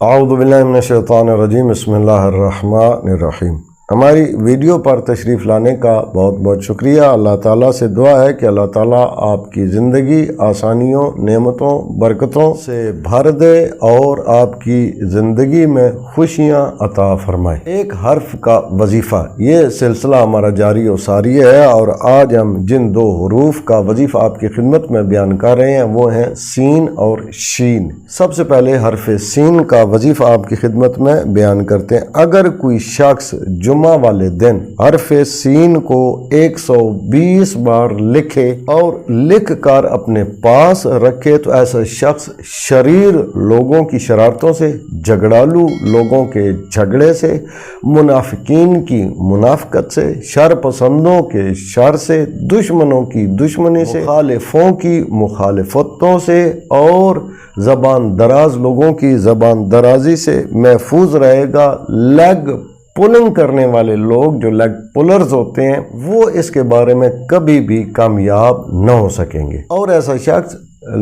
اعوذ باللہ من الشیطان الرجیم، بسم اللہ الرحمن الرحیم۔ ہماری ویڈیو پر تشریف لانے کا بہت بہت شکریہ۔ اللہ تعالیٰ سے دعا ہے کہ اللہ تعالیٰ آپ کی زندگی آسانیوں، نعمتوں، برکتوں سے بھر دے اور آپ کی زندگی میں خوشیاں عطا فرمائے۔ ایک حرف کا وظیفہ، یہ سلسلہ ہمارا جاری و ساری ہے، اور آج ہم جن دو حروف کا وظیفہ آپ کی خدمت میں بیان کر رہے ہیں وہ ہیں سین اور شین۔ سب سے پہلے حرف سین کا وظیفہ آپ کی خدمت میں بیان کرتے ہیں۔ اگر کوئی شخص جمعہ والے دن حرف سین کو 120 بار لکھے اور لکھ کر اپنے پاس رکھے تو ایسا شخص شریر لوگوں کی شرارتوں سے، جھگڑالو لوگوں کے جھگڑے سے، منافقین کی منافقت سے، شر پسندوں کے شر سے، دشمنوں کی دشمنی سے، مخالفوں کی مخالفتوں سے اور زبان دراز لوگوں کی زبان درازی سے محفوظ رہے گا۔ لیگ پولنگ کرنے والے لوگ جو لیگ پولرز ہوتے ہیں وہ اس کے بارے میں کبھی بھی کامیاب نہ ہو سکیں گے، اور ایسا شخص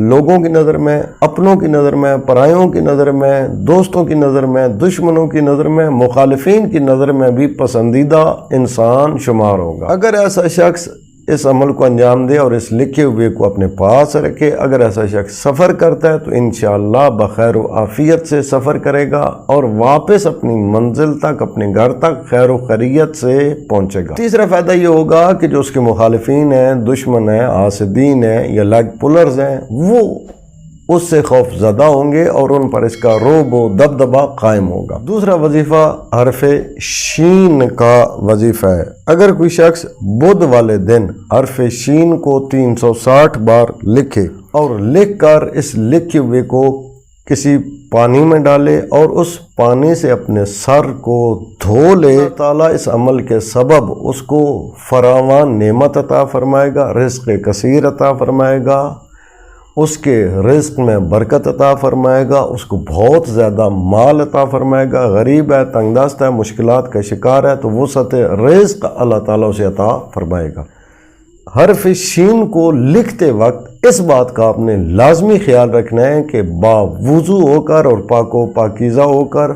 لوگوں کی نظر میں، اپنوں کی نظر میں، پرایوں کی نظر میں، دوستوں کی نظر میں، دشمنوں کی نظر میں، مخالفین کی نظر میں بھی پسندیدہ انسان شمار ہوگا۔ اگر ایسا شخص اس عمل کو انجام دے اور اس لکھے ہوئے کو اپنے پاس رکھے، اگر ایسا شخص سفر کرتا ہے تو انشاءاللہ بخیر و عافیت سے سفر کرے گا اور واپس اپنی منزل تک، اپنے گھر تک خیر و خیریت سے پہنچے گا۔ تیسرا فائدہ یہ ہوگا کہ جو اس کے مخالفین ہیں، دشمن ہیں، حاسدین ہیں یا لیگ پولرز ہیں، وہ اس سے خوف زدہ ہوں گے اور ان پر اس کا رعب و دبدبہ قائم ہوگا۔ دوسرا وظیفہ حرف شین کا وظیفہ ہے۔ اگر کوئی شخص بدھ والے دن حرف شین کو 360 بار لکھے اور لکھ کر اس لکھے ہوئے کو کسی پانی میں ڈالے اور اس پانی سے اپنے سر کو دھو لے، اللہ تعالیٰ اس عمل کے سبب اس کو فراوان نعمت عطا فرمائے گا، رزق کثیر عطا فرمائے گا، اس کے رزق میں برکت عطا فرمائے گا، اس کو بہت زیادہ مال عطا فرمائے گا۔ غریب ہے، تنگ دست ہے، مشکلات کا شکار ہے تو وسعت رزق اللہ تعالیٰ اسے عطا فرمائے گا۔ حرف شین کو لکھتے وقت اس بات کا آپ نے لازمی خیال رکھنا ہے کہ باوضو ہو کر اور پاک و پاکیزہ ہو کر،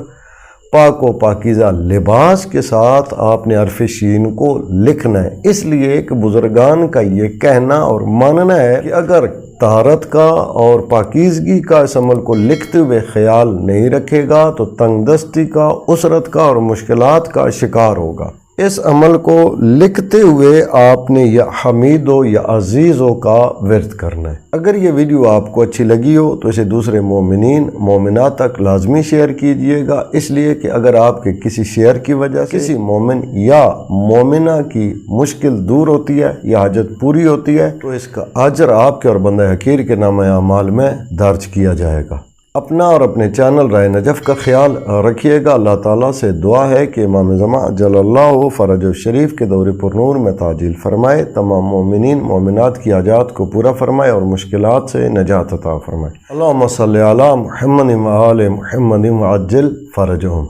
پاک و پاکیزہ لباس کے ساتھ آپ نے حرف شین کو لکھنا ہے۔ اس لیے کہ بزرگان کا یہ کہنا اور ماننا ہے کہ اگر طہارت کا اور پاکیزگی کا اس عمل کو لکھتے ہوئے خیال نہیں رکھے گا تو تنگ دستی کا، اسرت کا اور مشکلات کا شکار ہوگا۔ اس عمل کو لکھتے ہوئے آپ نے یا حمیدو یا عزیزو کا ورد کرنا ہے۔ اگر یہ ویڈیو آپ کو اچھی لگی ہو تو اسے دوسرے مومنین، مومنات تک لازمی شیئر کیجئے گا، اس لیے کہ اگر آپ کے کسی شیئر کی وجہ سے کسی مومن یا مومنہ کی مشکل دور ہوتی ہے یا حاجت پوری ہوتی ہے تو اس کا اجر آپ کے اور بندہ حقیر کے نامہ اعمال میں درج کیا جائے گا۔ اپنا اور اپنے چینل رائے نجف کا خیال رکھیے گا۔ اللہ تعالیٰ سے دعا ہے کہ امام زمان جل اللہ فرج الشریف کے دور پر نور میں تعجیل فرمائے، تمام مومنین مومنات کی حاجات کو پورا فرمائے اور مشکلات سے نجات عطا فرمائے۔ اللہم صلی علی محمد و آل محمد وعجل فرجہم۔